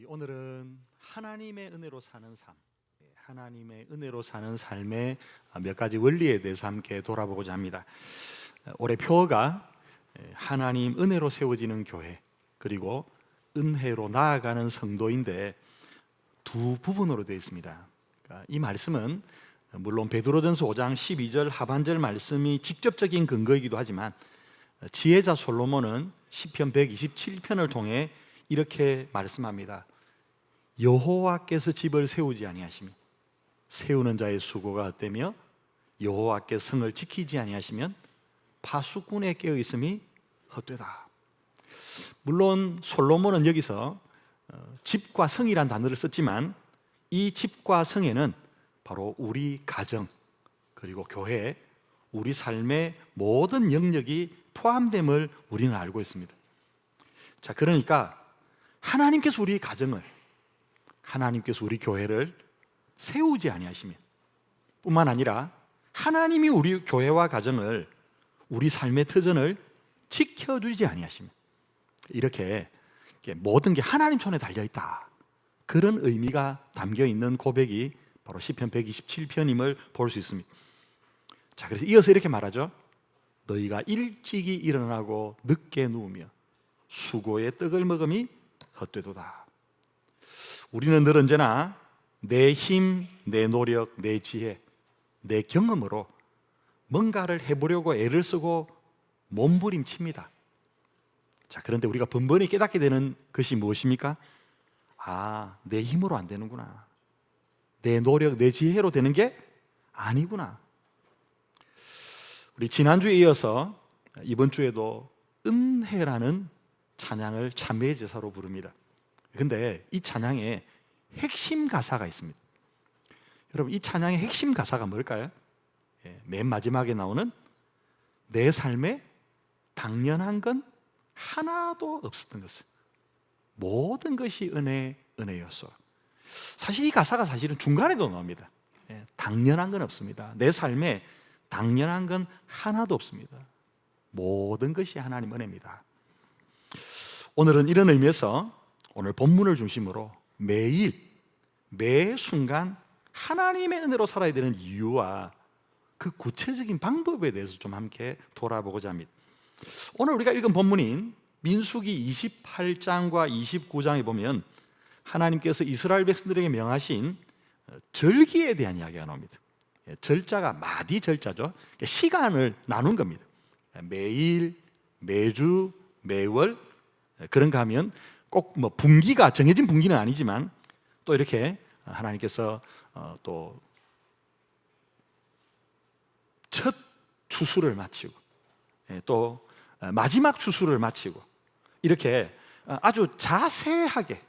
오늘은 하나님의 은혜로 사는 삶, 하나님의 은혜로 사는 삶의 몇 가지 원리에 대해서 함께 돌아보고자 합니다. 올해 표어가 하나님 은혜로 세워지는 교회, 그리고 은혜로 나아가는 성도인데 두 부분으로 되어 있습니다. 이 말씀은 물론 베드로전서 5장 12절 하반절 말씀이 직접적인 근거이기도 하지만 지혜자 솔로몬은 시편 127편을 통해 이렇게 말씀합니다. 여호와께서 집을 세우지 아니하시며 세우는 자의 수고가 헛되며 여호와께서 성을 지키지 아니하시면 파수꾼의 깨어 있음이 헛되다. 물론 솔로몬은 여기서 집과 성이란 단어를 썼지만 이 집과 성에는 바로 우리 가정, 그리고 교회, 우리 삶의 모든 영역이 포함됨을 우리는 알고 있습니다. 자, 그러니까 하나님께서 우리 가정을, 하나님께서 우리 교회를 세우지 아니하시면, 뿐만 아니라 하나님이 우리 교회와 가정을, 우리 삶의 터전을 지켜주지 아니하시면, 이렇게 모든 게 하나님 손에 달려있다, 그런 의미가 담겨있는 고백이 바로 시편 127편임을 볼 수 있습니다. 자, 그래서 이어서 이렇게 말하죠. 너희가 일찍이 일어나고 늦게 누우며 수고의 떡을 먹음이 헛되도다. 우리는 늘 언제나 내 힘, 내 노력, 내 지혜, 내 경험으로 뭔가를 해보려고 애를 쓰고 몸부림칩니다. 자, 그런데 우리가 번번이 깨닫게 되는 것이 무엇입니까? 내 힘으로 안 되는구나. 내 노력, 내 지혜로 되는 게 아니구나. 우리 지난주에 이어서 이번 주에도 은혜라는 찬양을 참회의 제사로 부릅니다. 그런데 이 찬양에 핵심 가사가 있습니다. 여러분, 이 찬양의 핵심 가사가 뭘까요? 맨 마지막에 나오는 내 삶에 당연한 건 하나도 없었던 것을 모든 것이 은혜였어. 사실 이 가사가 사실은 중간에도 나옵니다. 당연한 건 없습니다. 내 삶에 당연한 건 하나도 없습니다. 모든 것이 하나님 은혜입니다. 오늘은 이런 의미에서 오늘 본문을 중심으로 매일, 매 순간 하나님의 은혜로 살아야 되는 이유와 그 구체적인 방법에 대해서 좀 함께 돌아보고자 합니다. 오늘 우리가 읽은 본문인 민수기 28장과 29장에 보면 하나님께서 이스라엘 백성들에게 명하신 절기에 대한 이야기가 나옵니다. 절자가 마디 절자죠. 시간을 나눈 겁니다. 매일, 매주, 매월, 그런가 하면 꼭 뭐 분기가 정해진 분기는 아니지만 또 이렇게 하나님께서 또 첫 추수를 마치고 또 마지막 추수를 마치고 이렇게 아주 자세하게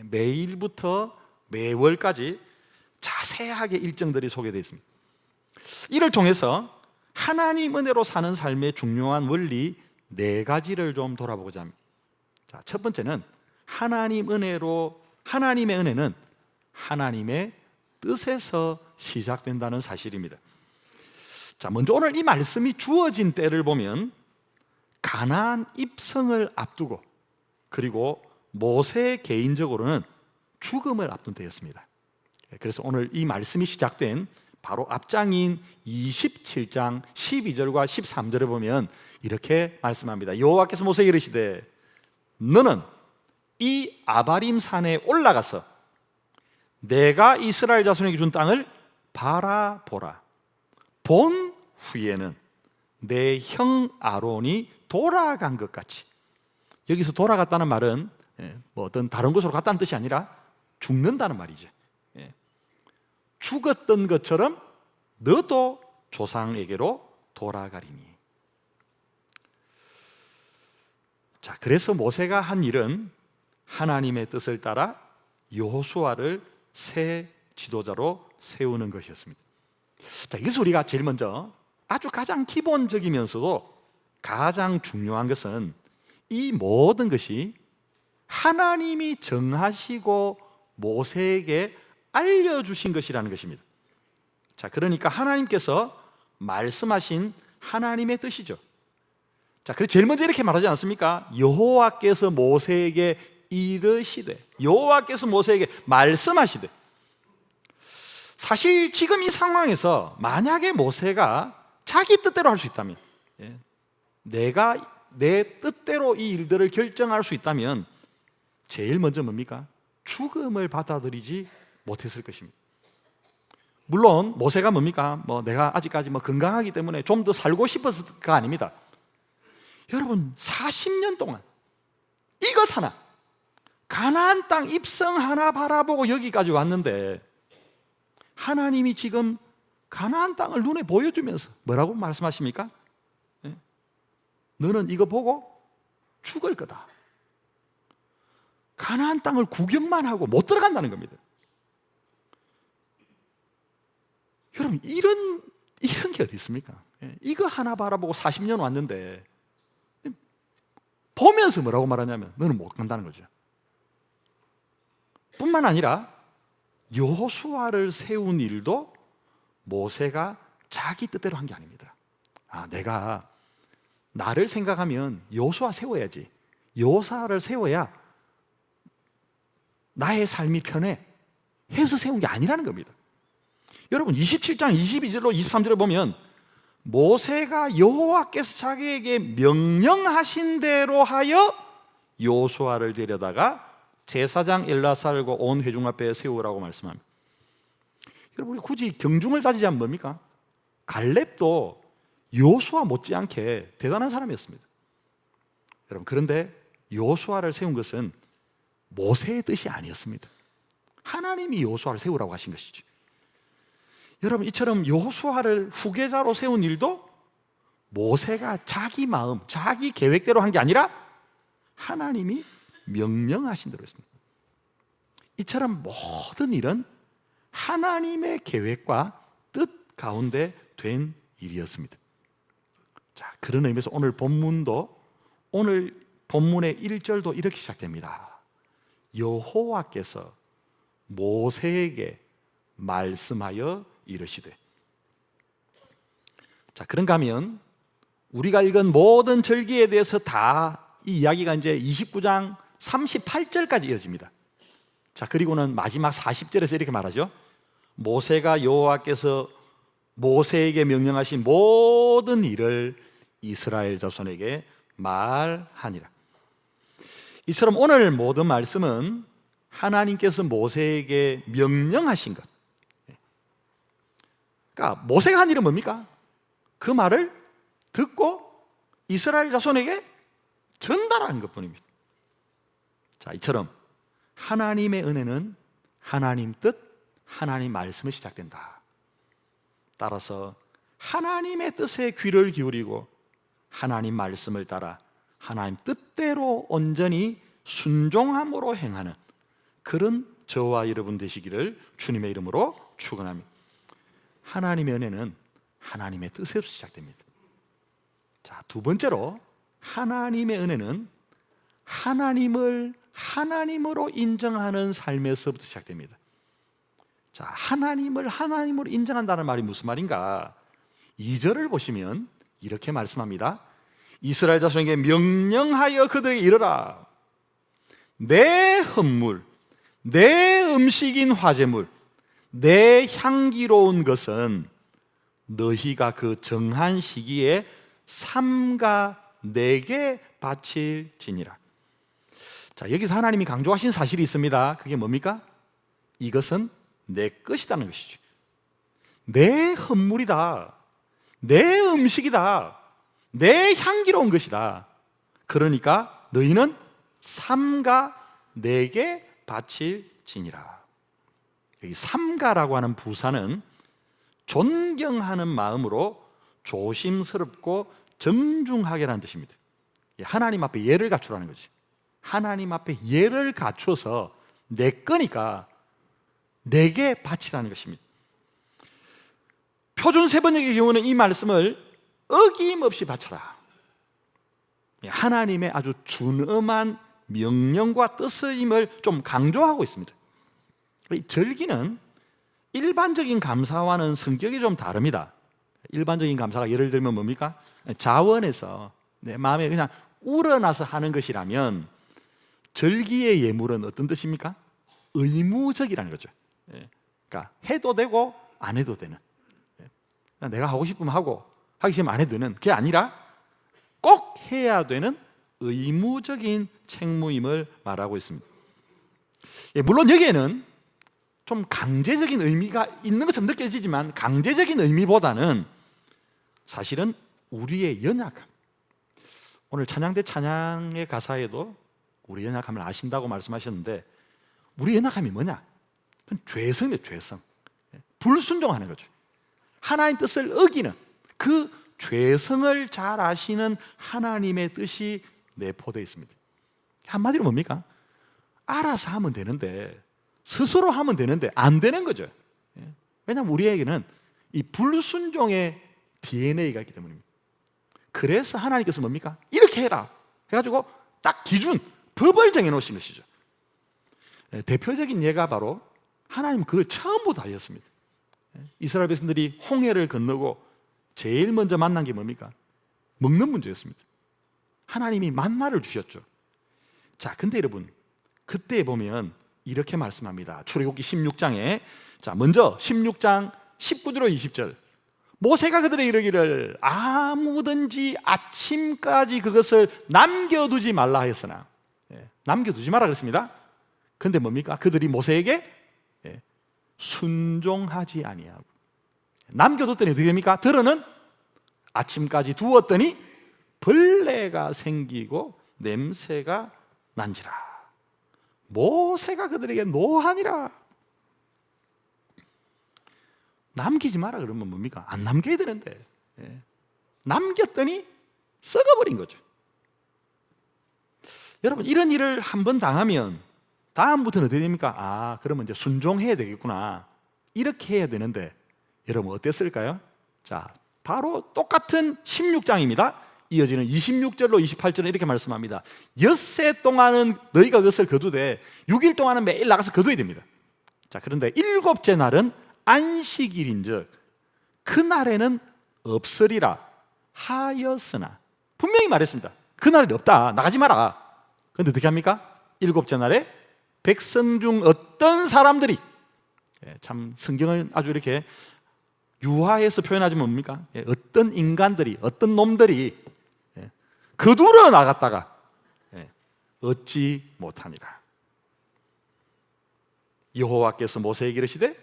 매일부터 매월까지 자세하게 일정들이 소개되어 있습니다. 이를 통해서 하나님 은혜로 사는 삶의 중요한 원리 4가지를 좀 돌아보고자 합니다. 자, 첫 번째는 하나님의 은혜는 하나님의 뜻에서 시작된다는 사실입니다. 자, 먼저 오늘 이 말씀이 주어진 때를 보면 가나안 입성을 앞두고, 그리고 모세 개인적으로는 죽음을 앞둔 때였습니다. 그래서 오늘 이 말씀이 시작된 바로 앞장인 27장 12절과 13절에 보면 이렇게 말씀합니다. 여호와께서 모세에게 이르시되 너는 이 아바림 산에 올라가서 내가 이스라엘 자손에게 준 땅을 바라보라. 본 후에는 내 형 아론이 돌아간 것 같이, 여기서 돌아갔다는 말은 뭐 어떤 다른 곳으로 갔다는 뜻이 아니라 죽는다는 말이죠. 죽었던 것처럼 너도 조상에게로 돌아가리니. 자, 그래서 모세가 한 일은 하나님의 뜻을 따라 여호수아를 새 지도자로 세우는 것이었습니다. 자, 여기서 우리가 제일 먼저 아주 가장 기본적이면서도 가장 중요한 것은 이 모든 것이 하나님이 정하시고 모세에게 알려주신 것이라는 것입니다. 자, 그러니까 하나님께서 말씀하신 하나님의 뜻이죠. 자, 그래서 제일 먼저 이렇게 말하지 않습니까? 여호와께서 모세에게 이르시되, 여호와께서 모세에게 말씀하시되. 사실 지금 이 상황에서 만약에 모세가 자기 뜻대로 할 수 있다면, 내가 내 뜻대로 이 일들을 결정할 수 있다면 제일 먼저 뭡니까? 죽음을 받아들이지 못했을 것입니다. 물론 모세가 뭡니까? 내가 아직까지 건강하기 때문에 좀 더 살고 싶어서가 아닙니다. 여러분, 40년 동안 이것 하나, 가나안 땅 입성 하나 바라보고 여기까지 왔는데, 하나님이 지금 가나안 땅을 눈에 보여주면서 뭐라고 말씀하십니까? 너는 이거 보고 죽을 거다. 가나안 땅을 구경만 하고 못 들어간다는 겁니다. 여러분, 이런 게 어디 있습니까? 이거 하나 바라보고 40년 왔는데 보면서 뭐라고 말하냐면 너는 못 간다는 거죠. 뿐만 아니라 여호수아를 세운 일도 모세가 자기 뜻대로 한 게 아닙니다. 내가 나를 생각하면 여호수아 세워야지, 여호수아를 세워야 나의 삶이 편해 해서 세운 게 아니라는 겁니다. 여러분, 27장 22절로 23절에 보면 모세가 여호와께서 자기에게 명령하신 대로 하여 여호수아를 데려다가 제사장 엘라살과 온 회중 앞에 세우라고 말씀합니다. 여러분, 우리 굳이 경중을 따지자면 뭡니까? 갈렙도 여호수아 못지않게 대단한 사람이었습니다. 여러분, 그런데 여호수아를 세운 것은 모세의 뜻이 아니었습니다. 하나님이 여호수아를 세우라고 하신 것이죠. 여러분, 이처럼 여호수아를 후계자로 세운 일도 모세가 자기 마음, 자기 계획대로 한 게 아니라 하나님이 명령하신 대로 했습니다. 이처럼 모든 일은 하나님의 계획과 뜻 가운데 된 일이었습니다. 자, 그런 의미에서 오늘 본문의 1절도 이렇게 시작됩니다. 여호와께서 모세에게 말씀하여 이르시되. 자, 그런가 하면 우리가 읽은 모든 절기에 대해서 다 이 이야기가 이제 29장 38절까지 이어집니다. 자, 그리고는 마지막 40절에서 이렇게 말하죠. 모세가 여호와께서 모세에게 명령하신 모든 일을 이스라엘 자손에게 말하니라. 이처럼 오늘 모든 말씀은 하나님께서 모세에게 명령하신 것, 그러니까 모세가 한 일은 뭡니까? 그 말을 듣고 이스라엘 자손에게 전달한 것뿐입니다. 자, 이처럼 하나님의 은혜는 하나님 뜻, 하나님 말씀을 시작된다. 따라서 하나님의 뜻에 귀를 기울이고 하나님 말씀을 따라 하나님 뜻대로 온전히 순종함으로 행하는 그런 저와 여러분 되시기를 주님의 이름으로 축원합니다. 하나님의 은혜는 하나님의 뜻에서 시작됩니다. 자, 두 번째로 하나님의 은혜는 하나님을 하나님으로 인정하는 삶에서부터 시작됩니다. 자, 하나님을 하나님으로 인정한다는 말이 무슨 말인가? 2절을 보시면 이렇게 말씀합니다. 이스라엘 자손에게 명령하여 그들에게 이르라. 내 헌물, 내 음식인 화제물, 내 향기로운 것은 너희가 그 정한 시기에 삼가 내게 바칠지니라. 자, 여기서 하나님이 강조하신 사실이 있습니다. 그게 뭡니까? 이것은 내 것이라는 것이죠. 내 헌물이다, 내 음식이다, 내 향기로운 것이다. 그러니까 너희는 삼가 내게 바칠지니라. 여기 삼가라고 하는 부사는 존경하는 마음으로 조심스럽고 정중하게라는 뜻입니다. 하나님 앞에 예를 갖추라는 거지. 하나님 앞에 예를 갖춰서 내 거니까 내게 바치라는 것입니다. 표준 세번역의 경우는 이 말씀을 어김없이 바쳐라, 하나님의 아주 준엄한 명령과 뜻임을 좀 강조하고 있습니다. 이 절기는 일반적인 감사와는 성격이 좀 다릅니다. 일반적인 감사가 예를 들면 뭡니까? 자원에서 내 마음에 그냥 우러나서 하는 것이라면, 절기의 예물은 어떤 뜻입니까? 의무적이라는 거죠. 그러니까 해도 되고 안 해도 되는, 내가 하고 싶으면 하고 하기 싫으면 안 해도 되는, 그게 아니라 꼭 해야 되는 의무적인 책무임을 말하고 있습니다. 물론 여기에는 좀 강제적인 의미가 있는 것처럼 느껴지지만 강제적인 의미보다는 사실은 우리의 연약함, 오늘 찬양대 찬양의 가사에도 우리 연약함을 아신다고 말씀하셨는데, 우리 연약함이 뭐냐? 그건 죄성이에요. 죄성. 불순종하는 거죠. 하나님 뜻을 어기는 그 죄성을 잘 아시는 하나님의 뜻이 내포되어 있습니다. 한마디로 뭡니까? 알아서 하면 되는데, 스스로 하면 되는데 안 되는 거죠. 왜냐하면 우리에게는 이 불순종의 DNA가 있기 때문입니다. 그래서 하나님께서 뭡니까? 이렇게 해라 해가지고 딱 기준, 법을 정해놓으신 것이죠. 대표적인 예가 바로 하나님 그걸 처음부터 하셨습니다. 이스라엘 백성들이 홍해를 건너고 제일 먼저 만난 게 뭡니까? 먹는 문제였습니다. 하나님이 만나를 주셨죠. 자, 근데 여러분, 그때 보면 이렇게 말씀합니다. 출애굽기 16장에, 자, 먼저 16장 19절로 20절, 모세가 그들에게 이르기를 아무든지 아침까지 그것을 남겨두지 말라 하였으나, 남겨두지 마라 그랬습니다. 근데 뭡니까? 그들이 모세에게 순종하지 아니하고, 남겨뒀더니 어떻게 됩니까? 들어는 아침까지 두었더니 벌레가 생기고 냄새가 난지라. 모세가 그들에게 노하니라. 남기지 마라 그러면 뭡니까? 안 남겨야 되는데 남겼더니 썩어버린 거죠. 여러분, 이런 일을 한번 당하면 다음부터는 어떻게 됩니까? 아, 그러면 이제 순종해야 되겠구나, 이렇게 해야 되는데, 여러분 어땠을까요? 자, 바로 똑같은 16장입니다. 이어지는 26절로 28절은 이렇게 말씀합니다. 엿새 동안은 너희가 그것을 거두되 6일 동안은 매일 나가서 거두어야 됩니다. 자, 그런데 일곱째 날은 안식일인즉 그날에는 없으리라 하였으나, 분명히 말했습니다. 그날이 없다, 나가지 마라. 그런데 어떻게 합니까? 일곱째 날에 백성 중 어떤 사람들이, 참 성경을 아주 이렇게 유화해서 표현하자면 뭡니까? 어떤 인간들이, 어떤 놈들이 거두러 나갔다가 얻지 못하니라. 여호와께서 모세에게 이르시되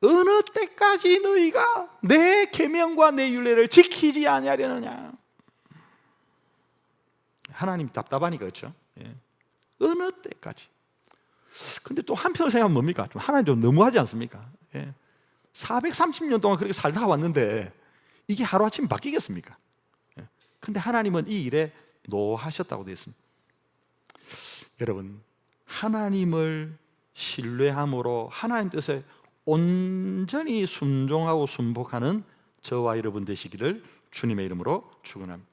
어느 때까지 너희가 내 계명과 내 율례를 지키지 아니하려느냐. 하나님 답답하니까, 그렇죠? 어느 때까지. 근데 또 한편으로 생각하면 뭡니까? 좀 하나님 좀 너무하지 않습니까? 430년 동안 그렇게 살다 왔는데 이게 하루아침에 바뀌겠습니까? 근데 하나님은 이 일에 노하셨다고 되어 있습니다. 여러분, 하나님을 신뢰함으로 하나님 뜻에 온전히 순종하고 순복하는 저와 여러분 되시기를 주님의 이름으로 축원합니다.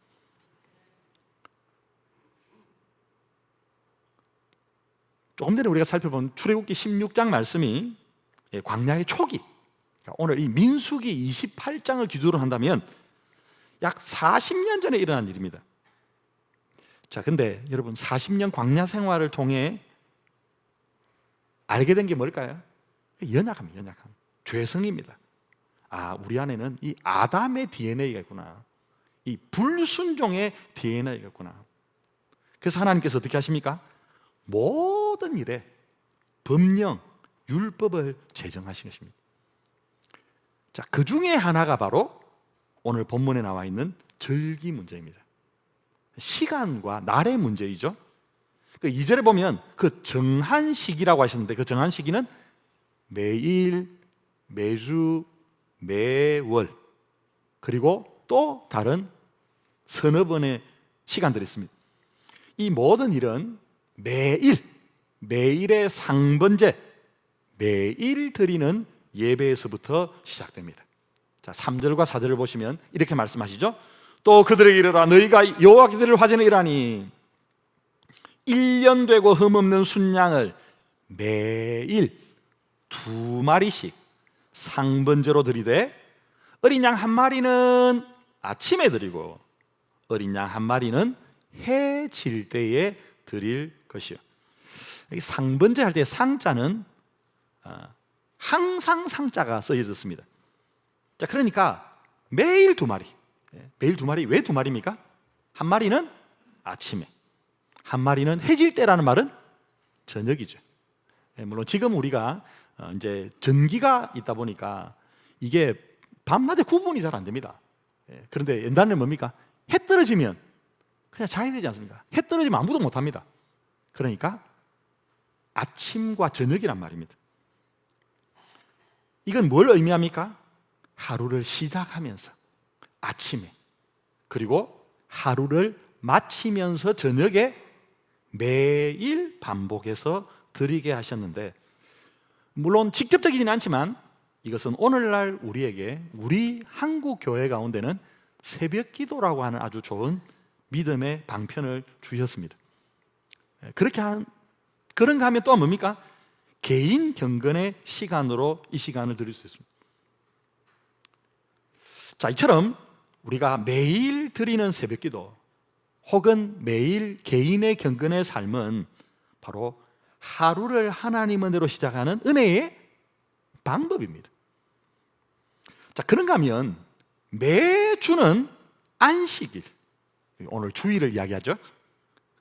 조금 전에 우리가 살펴본 출애굽기 16장 말씀이 광야의 초기, 오늘 이 민수기 28장을 기준으로 한다면 약 40년 전에 일어난 일입니다. 자, 근데 여러분, 40년 광야 생활을 통해 알게 된 게 뭘까요? 연약함, 죄성입니다. 아, 우리 안에는 이 아담의 DNA가 있구나, 이 불순종의 DNA가 있구나. 그래서 하나님께서 어떻게 하십니까? 모든 일에 법령, 율법을 제정하신 것입니다. 자, 그 중에 하나가 바로 오늘 본문에 나와 있는 절기 문제입니다. 시간과 날의 문제이죠. 그 2절에 보면 그 정한 시기라고 하셨는데, 그 정한 시기는 매일, 매주, 매월, 그리고 또 다른 서너 번의 시간들이 있습니다. 이 모든 일은 매일의 상번제, 매일 드리는 예배에서부터 시작됩니다. 자, 3절과 4절을 보시면 이렇게 말씀하시죠. 또 그들에게 이르라, 너희가 여호와 기드릴 화제는 이라니 1년 되고 흠없는 순양을 매일 2마리씩 상번제로 드리되, 어린 양 1마리는 아침에 드리고 어린 양 1마리는 해 질 때에 드릴 것이요. 여기 상번제 할 때 상자는 항상 상자가 써있었습니다. 자, 그러니까 매일 2마리. 매일 2마리. 왜 2마리입니까? 한 마리는 아침에, 한 마리는 해질 때라는 말은 저녁이죠. 물론 지금 우리가 이제 전기가 있다 보니까 이게 밤낮에 구분이 잘 안 됩니다. 그런데 옛날에는 뭡니까? 해 떨어지면 그냥 자야 되지 않습니까? 해 떨어지면 아무도 못 합니다. 그러니까 아침과 저녁이란 말입니다. 이건 뭘 의미합니까? 하루를 시작하면서 아침에, 그리고 하루를 마치면서 저녁에 매일 반복해서 드리게 하셨는데, 물론 직접적이지는 않지만 이것은 오늘날 우리에게, 우리 한국 교회 가운데는 새벽 기도라고 하는 아주 좋은 믿음의 방편을 주셨습니다. 그런가 하면 또 뭡니까? 개인 경건의 시간으로 이 시간을 드릴 수 있습니다. 자, 이처럼 우리가 매일 드리는 새벽 기도 혹은 매일 개인의 경건의 삶은 바로 하루를 하나님 은혜로 시작하는 은혜의 방법입니다. 자, 그런가 하면 매주는 안식일, 오늘 주일을 이야기하죠.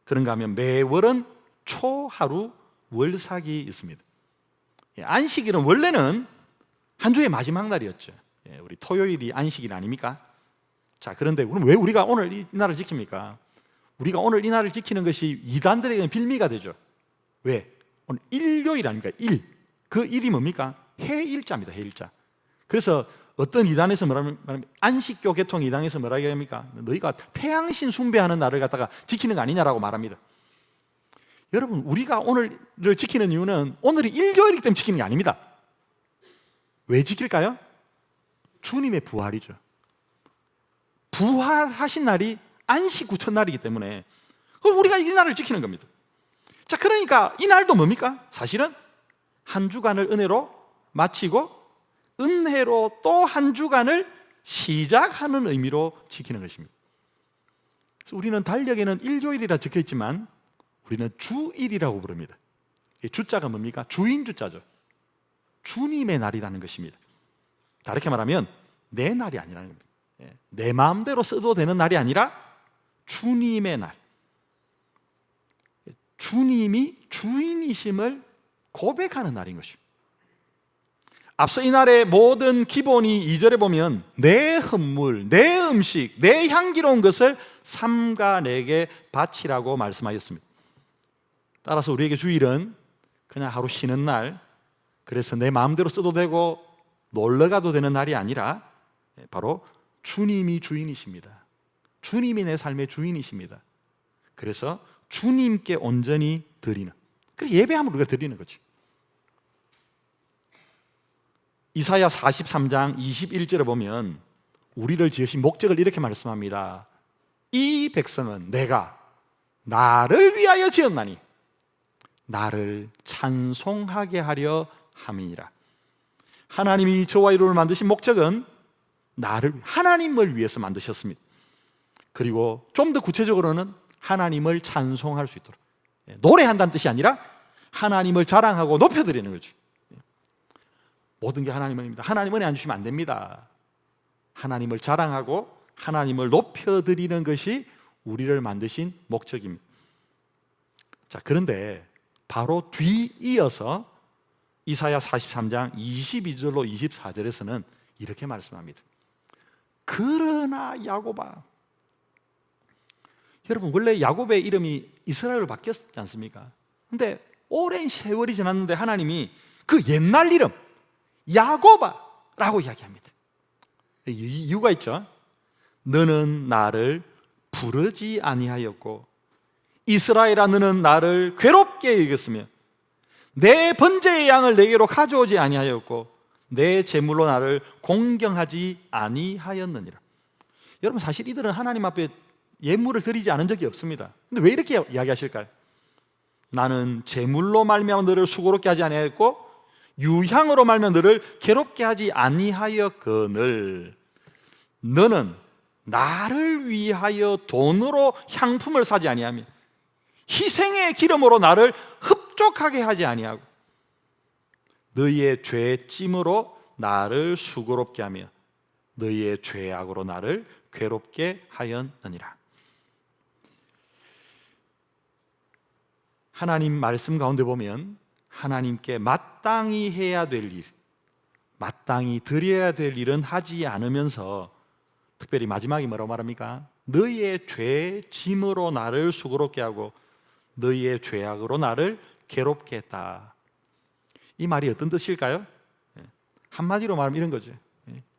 그런가 하면 매월은 초하루 월삭이 있습니다. 안식일은 원래는 한 주의 마지막 날이었죠. 우리 토요일이 안식일 아닙니까? 자, 그런데 왜 우리가 오늘 이 날을 지킵니까? 우리가 오늘 이 날을 지키는 것이 이단들에게는 빌미가 되죠. 왜? 오늘 일요일 아닙니까? 그 일이 뭡니까? 해일자입니다. 해일자. 그래서 어떤 이단에서 뭐라면 안식교 계통 이단에서 뭐라고 합니까? 너희가 태양신 숭배하는 날을 갖다가 지키는 거 아니냐라고 말합니다. 여러분, 우리가 오늘을 지키는 이유는 오늘이 일요일이기 때문에 지키는 게 아닙니다. 왜 지킬까요? 주님의 부활이죠. 부활하신 날이 안식 구천날이기 때문에 우리가 이 날을 지키는 겁니다. 자, 그러니까 이 날도 뭡니까? 사실은 한 주간을 은혜로 마치고 은혜로 또 한 주간을 시작하는 의미로 지키는 것입니다. 그래서 우리는 달력에는 일요일이라 적혀 있지만 우리는 주일이라고 부릅니다. 이 주자가 뭡니까? 주인 주자죠. 주님의 날이라는 것입니다. 다르게 말하면 내 날이 아니라는 겁니다. 내 마음대로 써도 되는 날이 아니라 주님의 날, 주님이 주인이심을 고백하는 날인 것입니다. 앞서 이 날의 모든 기본이 2절에 보면 내 헌물, 내 음식, 내 향기로운 것을 삼가 내게 바치라고 말씀하셨습니다. 따라서 우리에게 주일은 그냥 하루 쉬는 날, 그래서 내 마음대로 써도 되고 놀러 가도 되는 날이 아니라 바로 주님이 주인이십니다. 주님이 내 삶의 주인이십니다. 그래서 주님께 온전히 드리는, 그래서 예배함을 우리가 드리는 거죠. 이사야 43장 21절에 보면 우리를 지으신 목적을 이렇게 말씀합니다. 이 백성은 내가 나를 위하여 지었나니 나를 찬송하게 하려 함이니라. 하나님이 저와 이를 만드신 목적은 하나님을 위해서 만드셨습니다. 그리고 좀 더 구체적으로는 하나님을 찬송할 수 있도록, 노래한다는 뜻이 아니라 하나님을 자랑하고 높여드리는 거죠. 모든 게 하나님입니다. 하나님 은혜 안 주시면 안 됩니다. 하나님을 자랑하고 하나님을 높여드리는 것이 우리를 만드신 목적입니다. 자, 그런데 바로 뒤이어서 이사야 43장 22절로 24절에서는 이렇게 말씀합니다. 그러나 야곱아, 여러분 원래 야곱의 이름이 이스라엘로 바뀌었지 않습니까? 근데 오랜 세월이 지났는데 하나님이 그 옛날 이름 야곱아 라고 이야기합니다. 이유가 있죠. 너는 나를 부르지 아니하였고 이스라엘아 너는 나를 괴롭게 여겼으며 내 번제의 양을 내게로 가져오지 아니하였고 내 제물로 나를 공경하지 아니하였느니라. 여러분 사실 이들은 하나님 앞에 예물을 드리지 않은 적이 없습니다. 근데 왜 이렇게 이야기하실까요? 나는 제물로 말미암아 너를 수고롭게 하지 아니하였고 유향으로 말미암아 너를 괴롭게 하지 아니하였거늘 너는 나를 위하여 돈으로 향품을 사지 아니하며 희생의 기름으로 나를 흡족하게 하지 아니하고 너희의 죄의 찜으로 나를 수고롭게 하며 너희의 죄악으로 나를 괴롭게 하였느니라. 하나님 말씀 가운데 보면 하나님께 마땅히 해야 될 일, 마땅히 드려야 될 일은 하지 않으면서 특별히 마지막에 뭐라고 말합니까? 너희의 죄의 짐으로 나를 수고롭게 하고 너희의 죄악으로 나를 괴롭게 했다. 이 말이 어떤 뜻일까요? 한마디로 말하면 이런 거죠.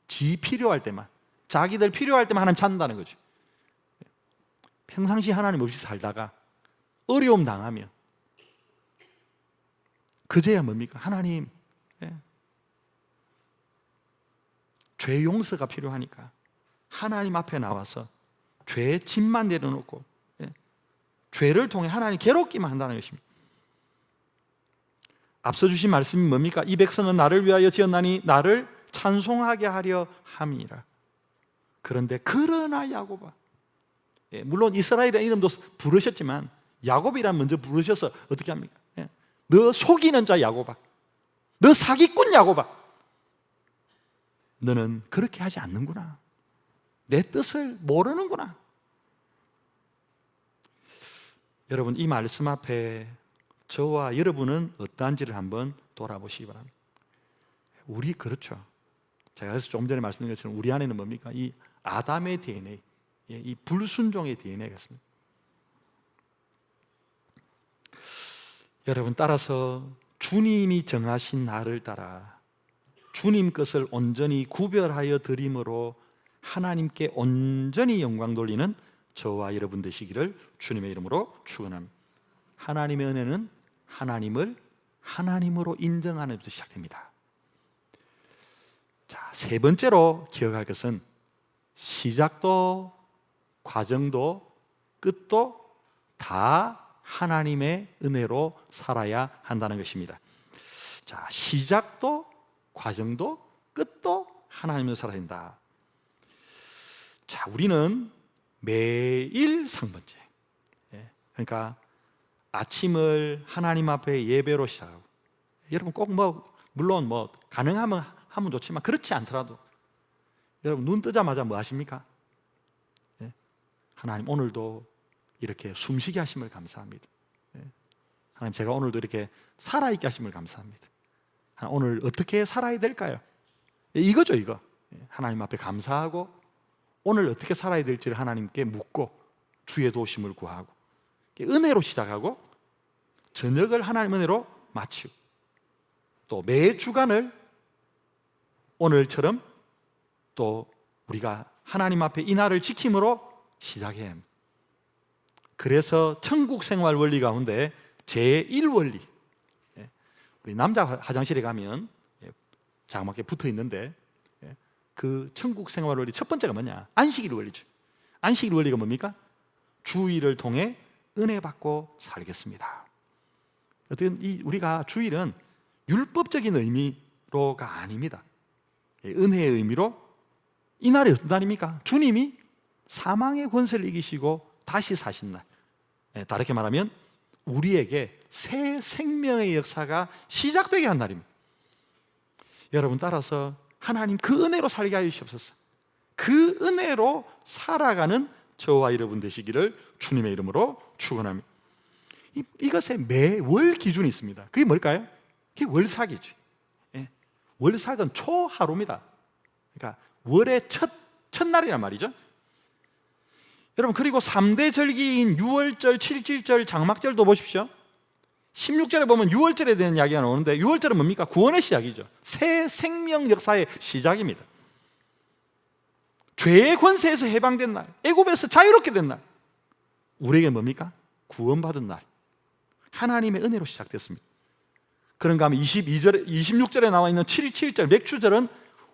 지 필요할 때만, 자기들 필요할 때만 하나님 찾는다는 거죠. 평상시 하나님 없이 살다가 어려움 당하면 그제야 뭡니까? 하나님, 죄 용서가 필요하니까 하나님 앞에 나와서 죄의 짐만 내려놓고 죄를 통해 하나님 괴롭기만 한다는 것입니다. 앞서 주신 말씀이 뭡니까? 이 백성은 나를 위하여 지었나니 나를 찬송하게 하려 함이라. 그런데 그러나 야곱아, 물론 이스라엘의 이름도 부르셨지만 야곱이란 먼저 부르셔서 어떻게 합니까? 너 속이는 자 야곱아, 너 사기꾼 야곱아, 너는 그렇게 하지 않는구나. 내 뜻을 모르는구나. 여러분, 이 말씀 앞에 저와 여러분은 어떠한지를 한번 돌아보시기 바랍니다. 우리 그렇죠. 제가 그래서 조금 전에 말씀드린 것처럼 우리 안에는 뭡니까? 이 아담의 DNA, 이 불순종의 DNA가 있습니다. 여러분, 따라서 주님이 정하신 날을 따라 주님 것을 온전히 구별하여 드림으로 하나님께 온전히 영광 돌리는 저와 여러분 되시기를 주님의 이름으로 축원합니다. 하나님의 은혜는 하나님을 하나님으로 인정하는 데서 시작됩니다. 자, 세 번째로 기억할 것은 시작도 과정도 끝도 다 하나님의 은혜로 살아야 한다는 것입니다. 자, 시작도 과정도 끝도 하나님으로 살아야 된다. 자, 우리는 매일 상번제, 그러니까 아침을 하나님 앞에 예배로 시작하고, 여러분 꼭 물론 가능하면 하면 좋지만 그렇지 않더라도 여러분 눈 뜨자마자 뭐 하십니까? 하나님 오늘도 이렇게 숨쉬게 하심을 감사합니다. 하나님 제가 오늘도 이렇게 살아있게 하심을 감사합니다. 오늘 어떻게 살아야 될까요? 이거죠, 이거. 하나님 앞에 감사하고 오늘 어떻게 살아야 될지를 하나님께 묻고 주의 도우심을 구하고 은혜로 시작하고 저녁을 하나님 은혜로 마치고 또 매 주간을 오늘처럼 또 우리가 하나님 앞에 이 날을 지킴으로 시작해야 합니다. 그래서 천국 생활 원리 가운데 제1원리, 우리 남자 화장실에 가면 자그맣게 붙어 있는데 그 천국 생활 원리 첫 번째가 뭐냐? 안식일 원리죠. 안식일 원리가 뭡니까? 주일을 통해 은혜 받고 살겠습니다. 어쨌든 우리가 주일은 율법적인 의미로가 아닙니다. 은혜의 의미로 이 날이 어떤 날입니까? 주님이 사망의 권세를 이기시고 다시 사신 날. 다르게 말하면 우리에게 새 생명의 역사가 시작되게 한 날입니다. 여러분, 따라서 하나님 그 은혜로 살게 하여 주시옵소서. 그 은혜로 살아가는 저와 여러분 되시기를 주님의 이름으로 축원합니다. 이것에 매월 기준이 있습니다. 그게 뭘까요? 그게 월삭이죠. 월삭은 초하루입니다. 그러니까 월의 첫날이란 말이죠. 여러분, 그리고 3대 절기인 6월절, 7.7절, 장막절도 보십시오. 16절에 보면 6월절에 대한 이야기가 나오는데 6월절은 뭡니까? 구원의 시작이죠. 새 생명 역사의 시작입니다. 죄의 권세에서 해방된 날, 애굽에서 자유롭게 된 날, 우리에게 뭡니까? 구원받은 날, 하나님의 은혜로 시작됐습니다. 그런가 하면 26절에 나와 있는 7.7절 맥주절은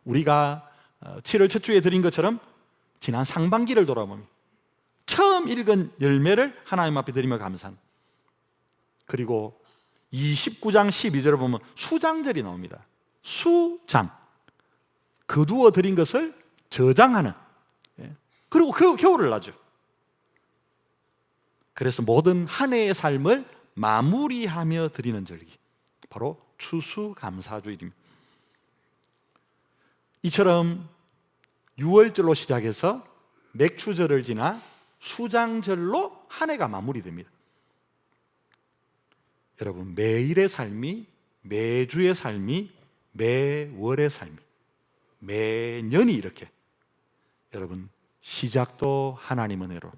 우리가 7월 첫 주에 드린 것처럼 지난 상반기를 돌아봅니다. 처음 읽은 열매를 하나님 앞에 드리며 감사합니다. 그리고 29장 12절을 보면 수장절이 나옵니다. 수장, 거두어 드린 것을 저장하는. 그리고 그 겨울을 나죠. 그래서 모든 한 해의 삶을 마무리하며 드리는 절기, 바로 추수감사주일입니다. 이처럼 6월절로 시작해서 맥추절을 지나 수장절로 한 해가 마무리됩니다. 여러분, 매일의 삶이, 매주의 삶이, 매월의 삶이, 매년이 이렇게, 여러분, 시작도 하나님 은혜로,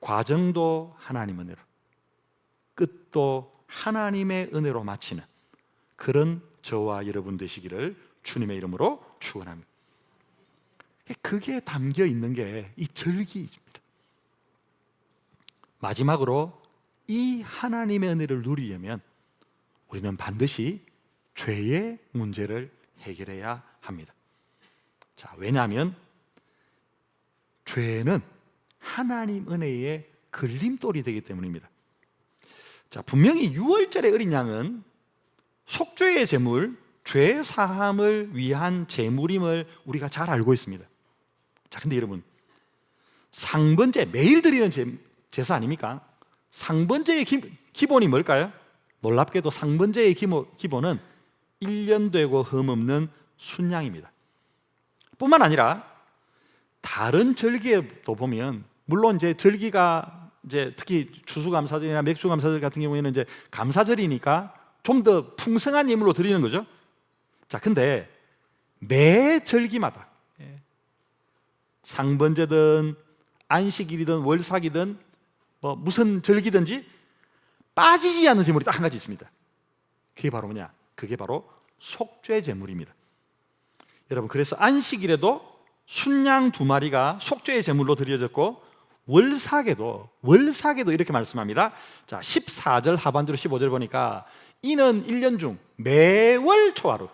과정도 하나님 은혜로, 끝도 하나님의 은혜로 마치는 그런 저와 여러분 되시기를 주님의 이름으로 축원합니다. 그게 담겨 있는 게 이 절기입니다. 마지막으로 이 하나님의 은혜를 누리려면 우리는 반드시 죄의 문제를 해결해야 합니다. 자, 왜냐하면 죄는 하나님 은혜의 걸림돌이 되기 때문입니다. 자, 분명히 6월절의 어린 양은 속죄의 제물, 죄 사함을 위한 제물임을 우리가 잘 알고 있습니다. 자, 근데 여러분, 상번제, 매일 드리는 제사 아닙니까? 상번제의 기본이 뭘까요? 놀랍게도 상번제의 기본은 1년 되고 흠없는 순양입니다. 뿐만 아니라 다른 절기에도 보면, 물론 이제 절기가 이제 특히 추수감사절이나 맥주감사절 같은 경우에는 이제 감사절이니까 좀 더 풍성한 예물로 드리는 거죠. 자, 근데 매 절기마다 상번제든 안식일이든 월삭이든 뭐 무슨 절기든지 빠지지 않는 제물이 딱 한 가지 있습니다. 그게 바로 뭐냐? 그게 바로 속죄 제물입니다. 여러분, 그래서 안식일에도 순양 2마리가 속죄의 제물로 드려졌고, 월삭에도 이렇게 말씀합니다. 자, 14절 하반절 15절 보니까 이는 1년 중 매월 초하루,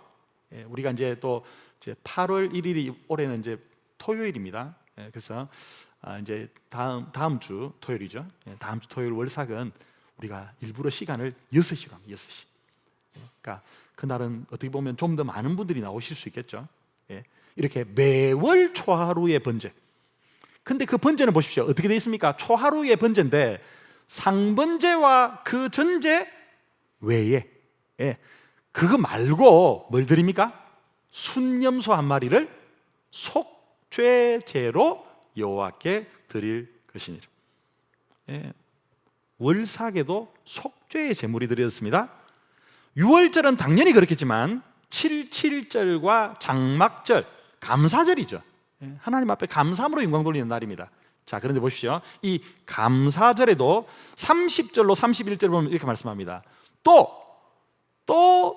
우리가 이제 또 이제 8월 1일이 올해는 이제 토요일입니다. 그래서 이제 다음 주 토요일이죠. 다음 주 토요일 월삭은 우리가 일부러 시간을 6시로 합니다. 6시. 그러니까 그날은 어떻게 보면 좀 더 많은 분들이 나오실 수 있겠죠. 이렇게 매월 초하루의 번제. 근데 그 번제는 보십시오. 어떻게 되어 있습니까? 초하루의 번제인데 상번제와 그 전제 외에 그거 말고 뭘 드립니까? 순염소 1마리를 속죄제로 여호와께 드릴 것이니라. 월삭에도 속죄의 제물이 드려졌습니다. 6월절은 당연히 그렇겠지만 7.7절과 장막절, 감사절이죠. 하나님 앞에 감사함으로 영광 돌리는 날입니다. 자, 그런데 보십시오. 이 감사절에도 30절로 31절 보면 이렇게 말씀합니다. 또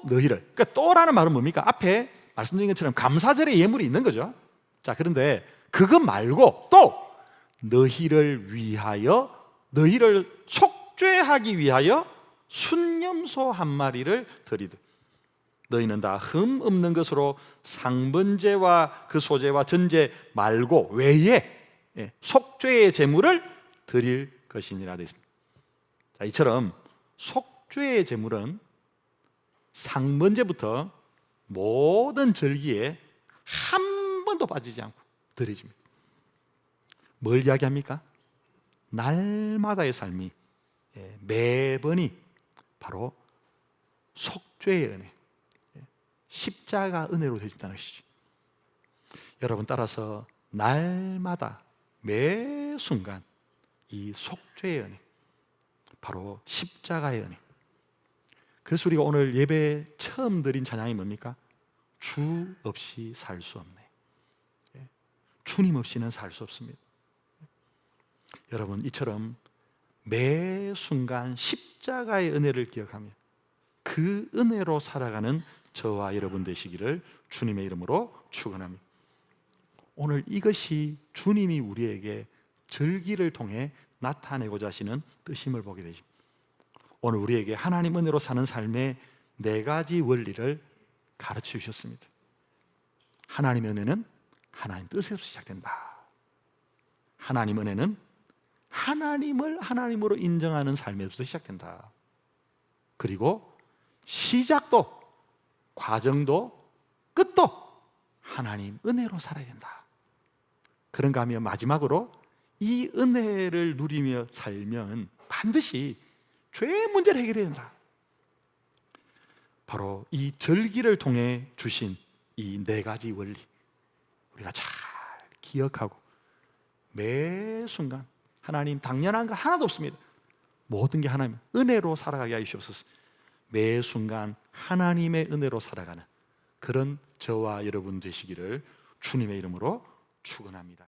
너희를, 그러니까 또라는 말은 뭡니까? 앞에 말씀드린 것처럼 감사절에 예물이 있는 거죠. 자, 그런데 그것 말고 또 너희를 속죄하기 위하여 순염소 1마리를 드리되, 너희는 다 흠 없는 것으로 상번제와 그 소제와 전제 말고 외에 속죄의 제물을 드릴 것이니라 되어 있습니다. 자, 이처럼 속죄의 제물은 상번제부터 모든 절기에 한 번도 빠지지 않고 드려집니다. 뭘 이야기합니까? 날마다의 삶이, 매번이 바로 속죄의 은혜, 십자가 은혜로 되진다는 것이죠. 여러분, 따라서 날마다 매 순간 이 속죄의 은혜, 바로 십자가의 은혜. 그래서 우리가 오늘 예배 처음 드린 찬양이 뭡니까? 주 없이 살 수 없네. 주님 없이는 살 수 없습니다. 여러분, 이처럼 매 순간 십자가의 은혜를 기억하며 그 은혜로 살아가는 저와 여러분 되시기를 주님의 이름으로 축원합니다. 오늘 이것이 주님이 우리에게 절기를 통해 나타내고자 하시는 뜻임을 보게 되죠. 오늘 우리에게 하나님 은혜로 사는 삶의 4가지 원리를 가르쳐 주셨습니다. 하나님의 은혜는 하나님 뜻에서 시작된다. 하나님 은혜는 하나님을 하나님으로 인정하는 삶에서 시작된다. 그리고 시작도, 과정도, 끝도 하나님 은혜로 살아야 된다. 그런가 하면 마지막으로 이 은혜를 누리며 살면 반드시 죄의 문제를 해결해야 된다. 바로 이 절기를 통해 주신 이 네 가지 원리, 우리가 잘 기억하고 매 순간 하나님 당연한 거 하나도 없습니다. 모든 게 하나님 은혜로 살아가게 하시옵소서. 매 순간 하나님의 은혜로 살아가는 그런 저와 여러분 되시기를 주님의 이름으로 축원합니다.